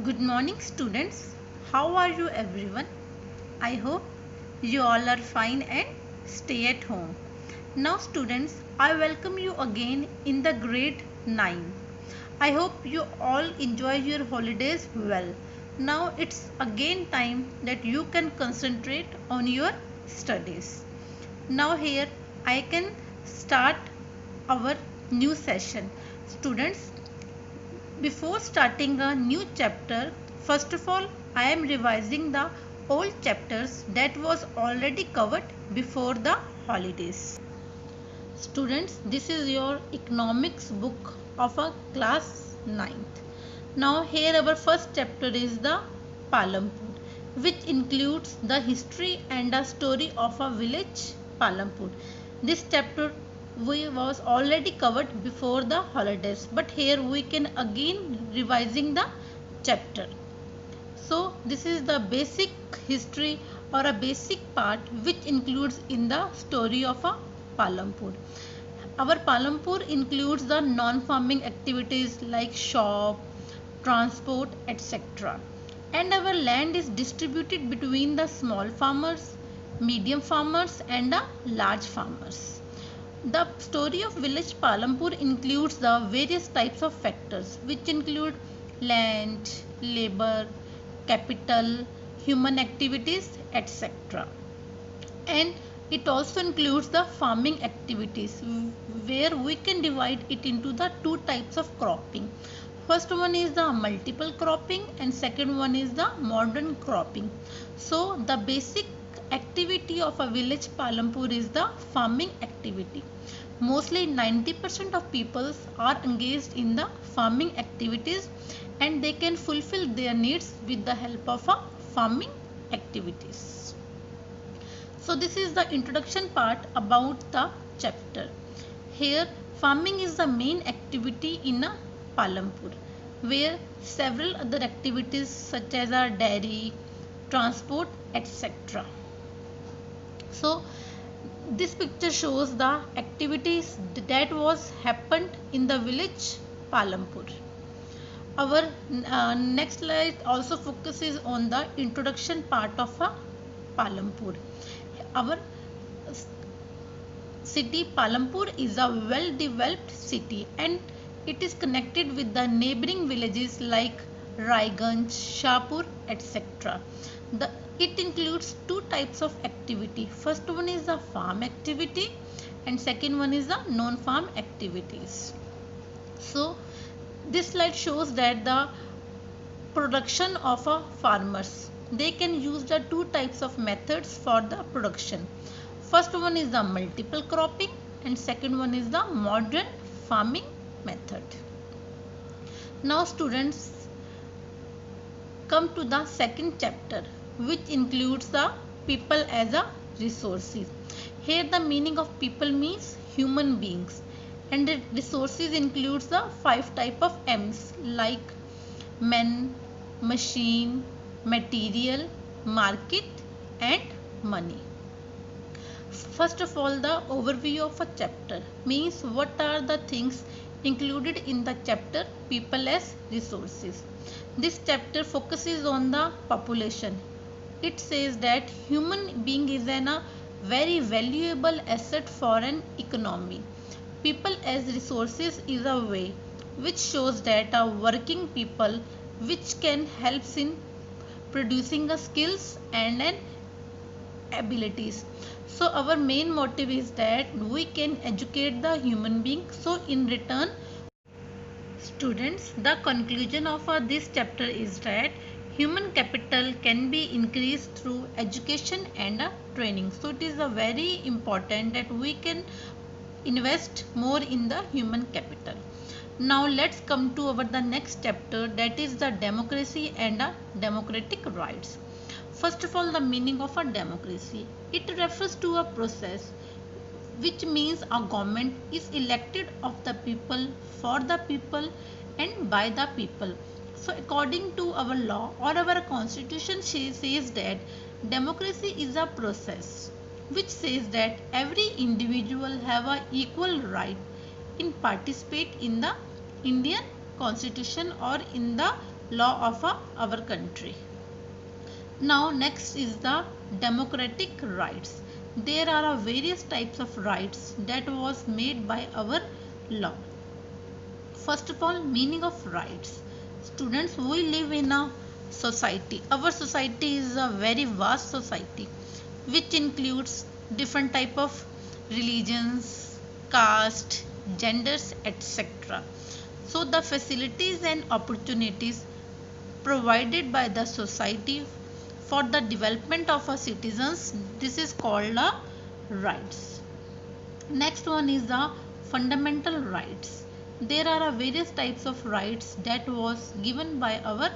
Good morning, students. How are you, everyone? I hope you all are fine and stay at home. Now, students, I welcome you again in the grade 9. I hope you all enjoy your holidays well. Now, it's again time that you can concentrate on your studies. Now, here I can start our new session. Students, before starting a new chapter, first of all, I am revising the old chapters that was already covered before the holidays. Students, this is your economics book of a class 9th. Now here our first chapter is the Palampur, which includes the history and the story of a village Palampur. This chapter we was already covered before the holidays, but here we can again revising the chapter. So this is the basic history or a basic part which includes in the story of a Palampur. Our Palampur includes the non-farming activities like shop, transport, etc. And our land is distributed between the small farmers, medium farmers and the large farmers. The story of village Palampur includes the various types of factors which include land, labor, capital, human activities, etc. And it also includes the farming activities where we can divide it into the two types of cropping. First one is the multiple cropping and second one is the modern cropping. So the basic activity of a village Palampur is the farming activity. Mostly 90% of people are engaged in the farming activities and they can fulfill their needs with the help of a farming activities. So this is the introduction part about the chapter. Here farming is the main activity in a Palampur, where several other activities such as our dairy, transport, etc. So this picture shows the activities that was happened in the village Palampur. Our next slide also focuses on the introduction part of a Palampur. Our city Palampur is a well developed city and it is connected with the neighboring villages like Raiganj, Shapur, etc. It includes two types of activity. First one is the farm activity and second one is the non-farm activities. So this slide shows that the production of a farmers, they can use the two types of methods for the production. First one is the multiple cropping and second one is the modern farming method. Now students, come to the second chapter which includes the people as a resources. Here the meaning of people means human beings and the resources includes the 5 type of M's like men, machine, material, market and money. First of all, the overview of a chapter means what are the things included in the chapter people as resources. This chapter focuses on the population. It says that human being is a very valuable asset for an economy. People as resources is a way which shows that a working people which can help in producing a skills and an abilities. So our main motive is that we can educate the human being, so in return students, the conclusion of this chapter is that human capital can be increased through education and training. So it is a very important that we can invest more in the human capital. Now let's come to the next chapter, that is the democracy and democratic rights. First of all, the meaning of a democracy. It refers to a process which means a government is elected of the people, for the people and by the people. So according to our law or our constitution says that democracy is a process which says that every individual have a equal right in participate in the Indian constitution or in the law of our country. Now next is the democratic rights. There are various types of rights that was made by our law. First of all, meaning of rights. Students, we live in a society. Our society is a very vast society which includes different type of religions, caste, genders, etc. So the facilities and opportunities provided by the society for the development of our citizens, this is called the rights. Next one is the fundamental rights. There are various types of rights that was given by our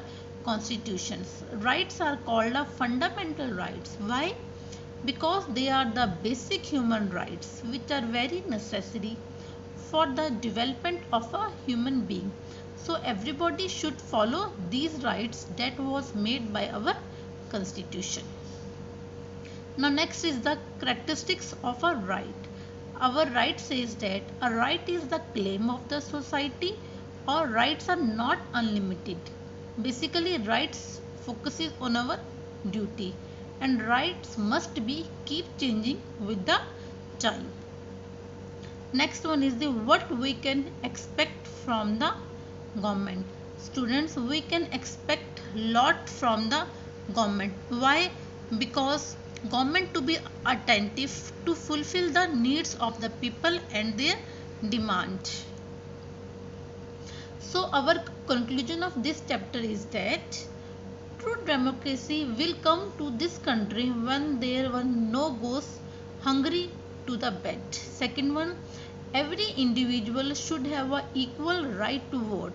constitutions. Rights are called the fundamental rights. Why? Because they are the basic human rights which are very necessary for the development of a human being. So everybody should follow these rights that was made by our constitution. Now next is the characteristics of a right. Our right says that a right is the claim of the society, or rights are not unlimited. Basically rights focuses on our duty, and rights must be keep changing with the time. Next one is the what we can expect from the government. Students, we can expect lot from the government. Why? Because government to be attentive to fulfill the needs of the people and their demand. So our conclusion of this chapter is that true democracy will come to this country when there were no goes hungry to the bed. Second one, every individual should have an equal right to vote.